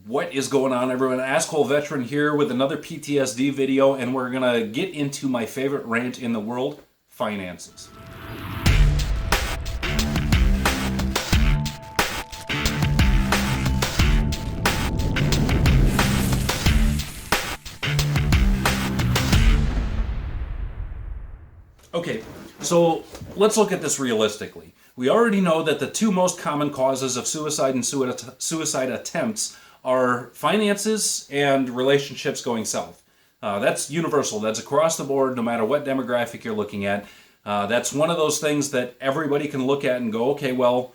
What is going on, everyone? Asshole Veteran here with another PTSD video, and we're gonna get into my favorite rant in the world, finances. Okay, so let's look at this realistically. We already know that the two most common causes of suicide and suicide attempts are finances and relationships going south. That's universal. That's across the board, no matter what demographic you're looking at. That's one of those things that everybody can look at and go, okay, well,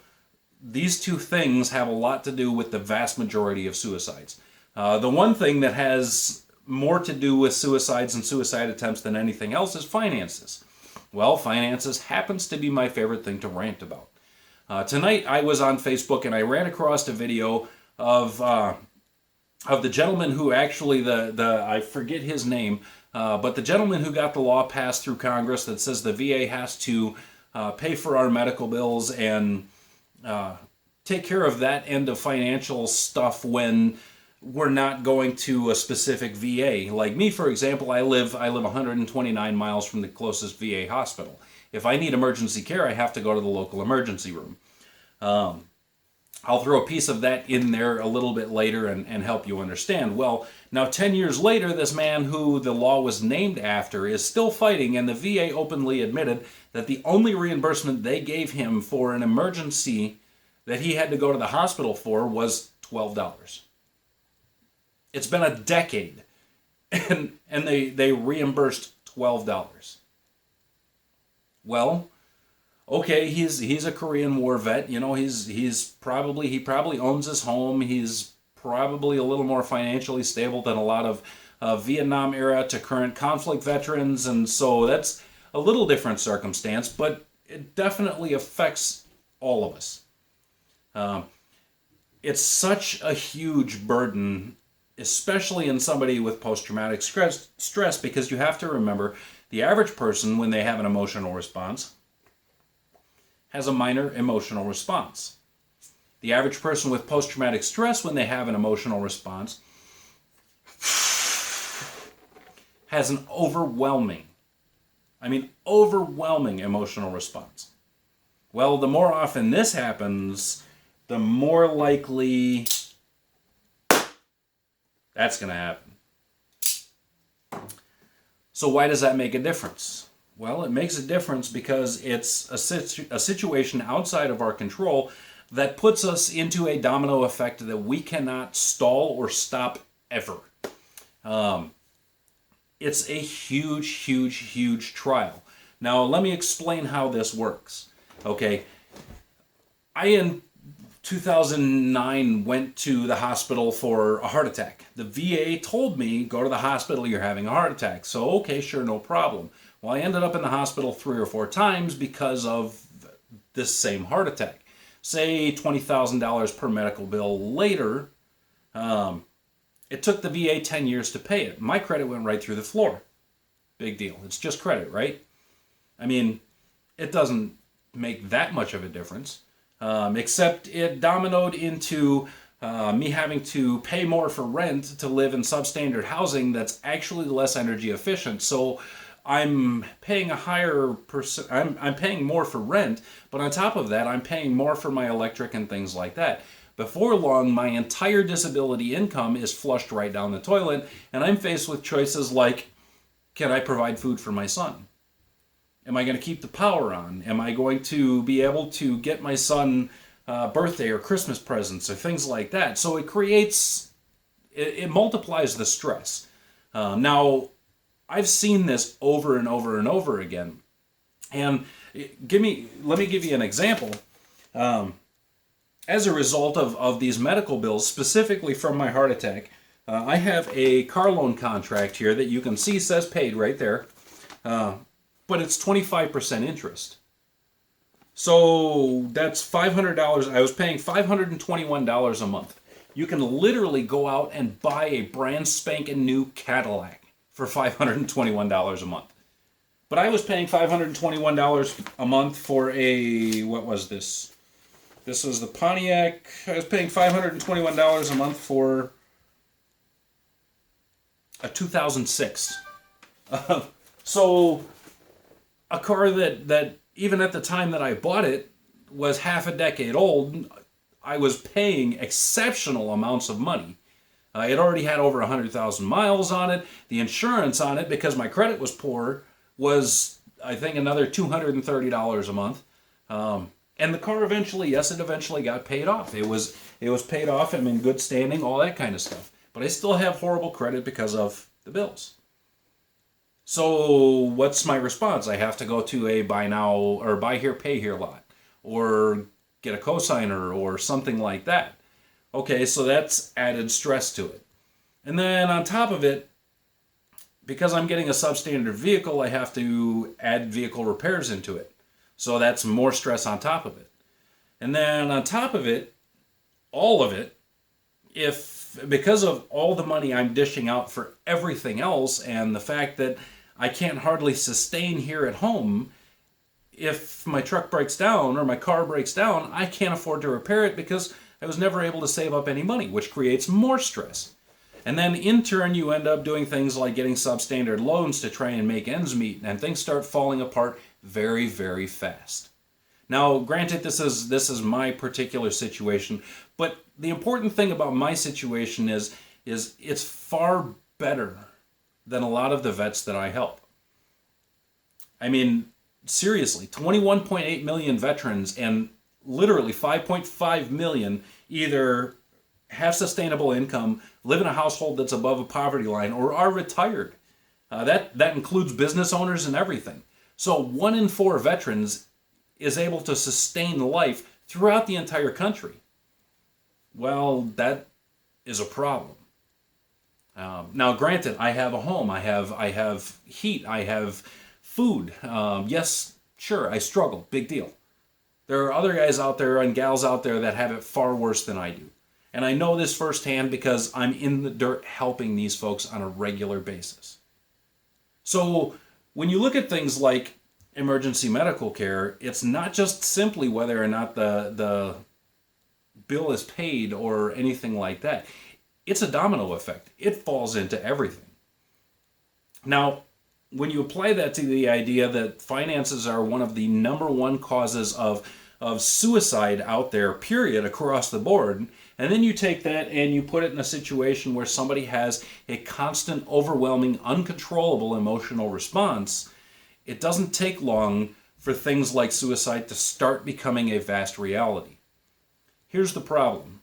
these two things have a lot to do with the vast majority of suicides. The one thing that has more to do with suicides and suicide attempts than anything else is finances. Well, finances happens to be my favorite thing to rant about. Tonight I was on Facebook and I ran across a video of the gentleman who actually, I forget his name, but the gentleman who got the law passed through Congress that says the VA has to pay for our medical bills and take care of that end of financial stuff when we're not going to a specific VA. Like me, for example, I live 129 miles from the closest VA hospital. If I need emergency care, I have to go to the local emergency room. I'll throw a piece of that in there a little bit later and help you understand. Well, now 10 years later, this man who the law was named after is still fighting, and the VA openly admitted that the only reimbursement they gave him for an emergency that he had to go to the hospital for was $12. It's been a decade, and they reimbursed $12. Well, okay, he's a Korean War vet. You know, he probably owns his home. He's probably a little more financially stable than a lot of Vietnam era to current conflict veterans, and so that's a little different circumstance, but it definitely affects all of us. It's such a huge burden, especially in somebody with post-traumatic stress, because you have to remember the average person, when they have an emotional response, has a minor emotional response. The average person with post-traumatic stress, when they have an emotional response, has an overwhelming emotional response. Well, the more often this happens, the more likely that's going to happen. So why does that make a difference? Well, it makes a difference because it's a situation outside of our control that puts us into a domino effect that we cannot stall or stop ever. It's a huge, huge, huge trial. Now, let me explain how this works. Okay, in 2009 went to the hospital for a heart attack. The VA told me, go to the hospital, you're having a heart attack. So, okay, sure, no problem. Well, I ended up in the hospital 3 or 4 times because of this same heart attack. Say $20,000 per medical bill later, it took the VA 10 years to pay it. My credit went right through the floor. Big deal. It's just credit, right? I mean, it doesn't make that much of a difference, except it dominoed into me having to pay more for rent to live in substandard housing that's actually less energy efficient. So I'm paying a higher I'm paying more for rent, but on top of that, I'm paying more for my electric and things like that. Before long, my entire disability income is flushed right down the toilet, and I'm faced with choices like, can I provide food for my son? Am I going to keep the power on? Am I going to be able to get my son birthday or Christmas presents or things like that? So it multiplies the stress. Now, I've seen this over and over and over again. And let me give you an example. As a result of these medical bills, specifically from my heart attack, I have a car loan contract here that you can see says paid right there, but it's 25% interest. So that's $500. I was paying $521 a month. You can literally go out and buy a brand spanking new Cadillac for $521 a month. But I was paying $521 a month for what was this? This was the Pontiac. I was paying $521 a month for a 2006. So a car that even at the time that I bought it was half a decade old, I was paying exceptional amounts of money. It already had over 100,000 miles on it. The insurance on it, because my credit was poor, was, I think, another $230 a month. And the car eventually, yes, it eventually got paid off. It was paid off. I'm in good standing, all that kind of stuff. But I still have horrible credit because of the bills. So what's my response? I have to go to a buy now or buy here, pay here lot, or get a cosigner or something like that. Okay, so that's added stress to it. And then on top of it, because I'm getting a substandard vehicle, I have to add vehicle repairs into it. So that's more stress on top of it. And then on top of it, all of it, if because of all the money I'm dishing out for everything else and the fact that I can't hardly sustain here at home, if my truck breaks down or my car breaks down, I can't afford to repair it because I was never able to save up any money, which creates more stress. And then in turn, you end up doing things like getting substandard loans to try and make ends meet, and things start falling apart very, very fast. Now, granted, this is my particular situation, but the important thing about my situation is it's far better than a lot of the vets that I help. I mean, seriously, 21.8 million veterans and literally 5.5 million either have sustainable income, live in a household that's above a poverty line, or are retired. That includes business owners and everything. So 1 in 4 veterans is able to sustain life throughout the entire country. Well, that is a problem. Now, granted, I have a home, I have heat, I have food. Yes, sure, I struggle, big deal. There are other guys out there and gals out there that have it far worse than I do. And I know this firsthand because I'm in the dirt helping these folks on a regular basis. So when you look at things like emergency medical care, it's not just simply whether or not the bill is paid or anything like that. It's a domino effect. It falls into everything. Now, when you apply that to the idea that finances are one of the number one causes of suicide out there, period, across the board, and then you take that and you put it in a situation where somebody has a constant, overwhelming, uncontrollable emotional response, it doesn't take long for things like suicide to start becoming a vast reality. Here's the problem.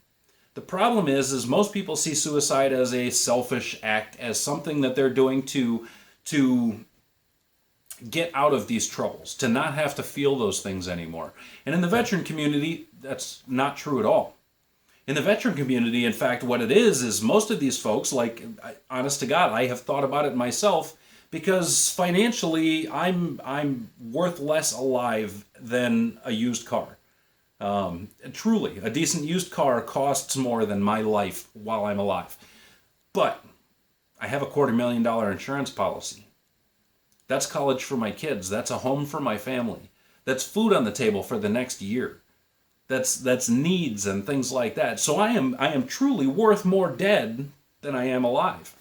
The problem is most people see suicide as a selfish act, as something that they're doing to get out of these troubles, to not have to feel those things anymore. And in the veteran community, that's not true at all. In the veteran community, in fact, what it is most of these folks, like, honest to God, I have thought about it myself, because financially, I'm worth less alive than a used car. Truly, a decent used car costs more than my life while I'm alive. But I have a $250,000 insurance policy. That's college for my kids. That's a home for my family. That's food on the table for the next year. That's needs and things like that. So I am truly worth more dead than I am alive.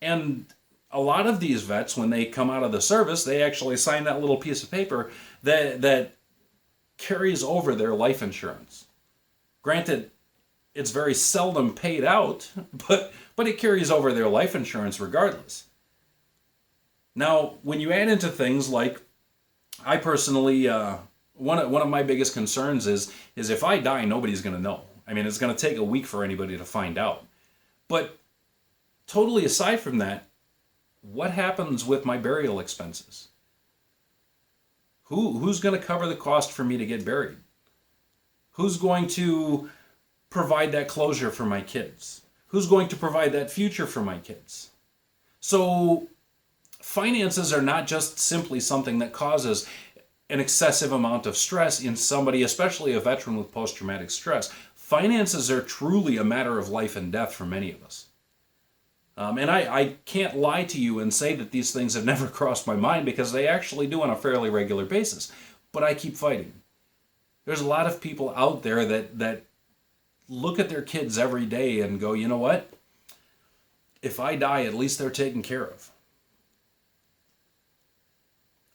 And a lot of these vets, when they come out of the service, they actually sign that little piece of paper that carries over their life insurance. Granted, it's very seldom paid out, but it carries over their life insurance regardless. Now, when you add into things like, I personally, one of my biggest concerns is if I die, nobody's going to know. I mean, it's going to take a week for anybody to find out. But totally aside from that, what happens with my burial expenses? Who's going to cover the cost for me to get buried? Who's going to provide that closure for my kids? Who's going to provide that future for my kids? So finances are not just simply something that causes an excessive amount of stress in somebody, especially a veteran with post-traumatic stress. Finances are truly a matter of life and death for many of us. And I can't lie to you and say that these things have never crossed my mind, because they actually do on a fairly regular basis. But I keep fighting. There's a lot of people out there that look at their kids every day and go, you know what? if I die, at least they're taken care of.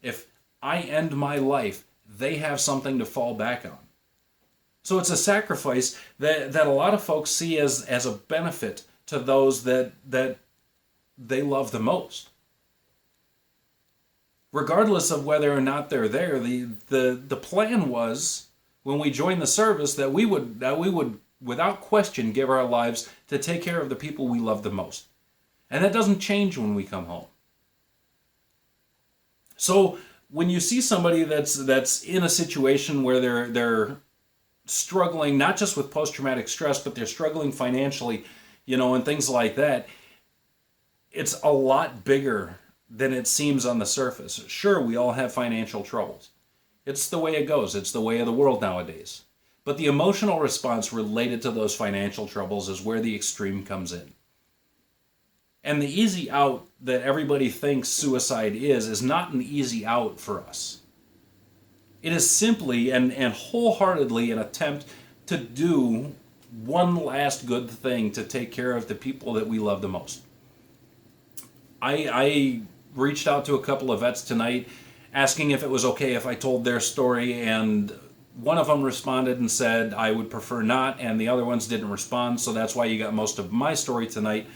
If I end my life, they have something to fall back on. So it's a sacrifice that a lot of folks see as a benefit to those that they love the most. Regardless of whether or not they're there, the plan was when we joined the service that we would without question give our lives to take care of the people we love the most. And that doesn't change when we come home. So when you see somebody that's in a situation where they're struggling not just with post-traumatic stress, but they're struggling financially, and things like that, it's a lot bigger than it seems on the surface. Sure, we all have financial troubles. It's the way it goes. It's the way of the world nowadays. But the emotional response related to those financial troubles is where the extreme comes in. And the easy out that everybody thinks suicide is not an easy out for us. It is simply and wholeheartedly an attempt to do one last good thing to take care of the people that we love the most. I reached out to a couple of vets tonight asking if it was okay if I told their story, and one of them responded and said I would prefer not, and the other ones didn't respond, so that's why you got most of my story tonight.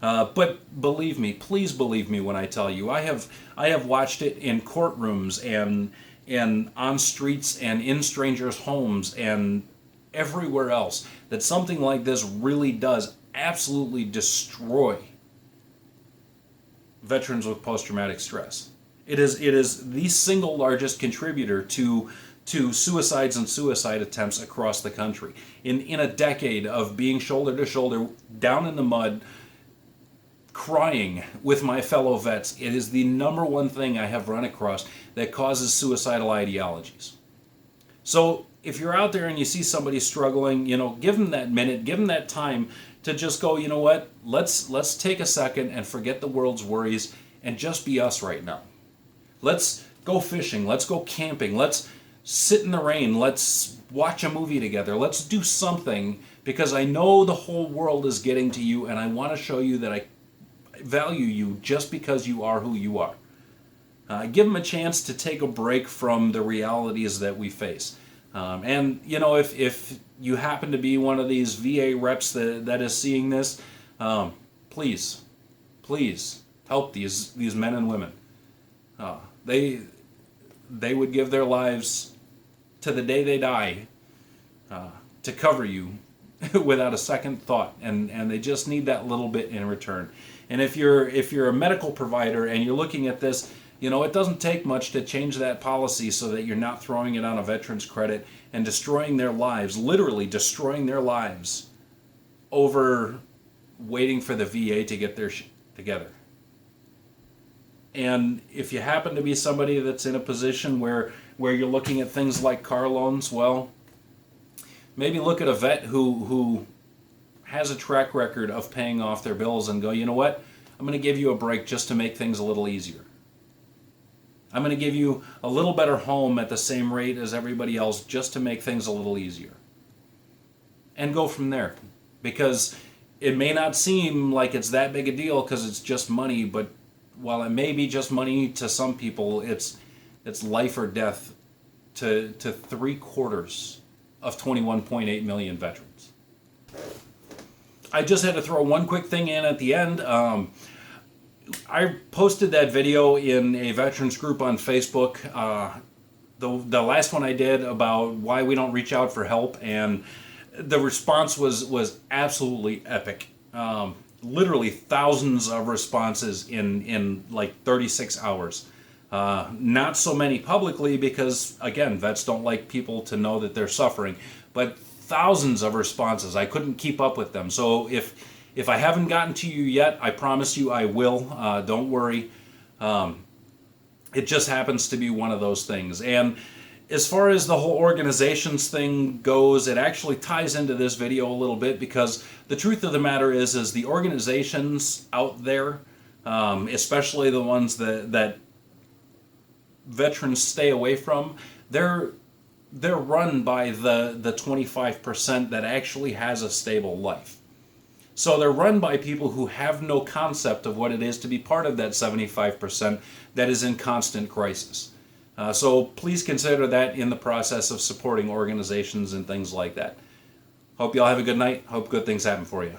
But believe me, please believe me when I tell you, I have watched it in courtrooms and on streets and in strangers' homes and everywhere else, that something like this really does absolutely destroy veterans with post-traumatic stress. It is the single largest contributor to suicides and suicide attempts across the country. In a decade of being shoulder to shoulder, down in the mud, crying with my fellow vets, it is the number one thing I have run across that causes suicidal ideologies. So if you're out there and you see somebody struggling, give them that minute, give them that time to just go, you know what, let's take a second and forget the world's worries and just be us right now. Let's go fishing, let's go camping, let's sit in the rain, let's watch a movie together, let's do something, because I know the whole world is getting to you and I want to show you that I value you just because you are who you are. Give them a chance to take a break from the realities that we face. And if you happen to be one of these VA reps that is seeing this, please help these men and women. They would give their lives to the day they die to cover you without a second thought, and they just need that little bit in return. And if you're a medical provider and you're looking at this, it doesn't take much to change that policy so that you're not throwing it on a veteran's credit and destroying their lives, literally destroying their lives over waiting for the VA to get their shit together. And if you happen to be somebody that's in a position where you're looking at things like car loans, well, maybe look at a vet who has a track record of paying off their bills and go, you know what, I'm going to give you a break just to make things a little easier. I'm going to give you a little better home at the same rate as everybody else just to make things a little easier. And go from there. Because it may not seem like it's that big a deal because it's just money, but while it may be just money to some people, it's life or death to 3/4 of 21.8 million veterans. I just had to throw one quick thing in at the end. I posted that video in a veterans group on Facebook. The last one I did about why we don't reach out for help, and the response was absolutely epic. Literally thousands of responses in like 36 hours. Not so many publicly because, again, vets don't like people to know that they're suffering, but thousands of responses. I couldn't keep up with them. So if I haven't gotten to you yet, I promise you I will. Don't worry. It just happens to be one of those things. And as far as the whole organizations thing goes, it actually ties into this video a little bit, because the truth of the matter is the organizations out there, especially the ones that veterans stay away from, they're run by the 25% that actually has a stable life. So they're run by people who have no concept of what it is to be part of that 75% that is in constant crisis. So please consider that in the process of supporting organizations and things like that. Hope you all have a good night. Hope good things happen for you.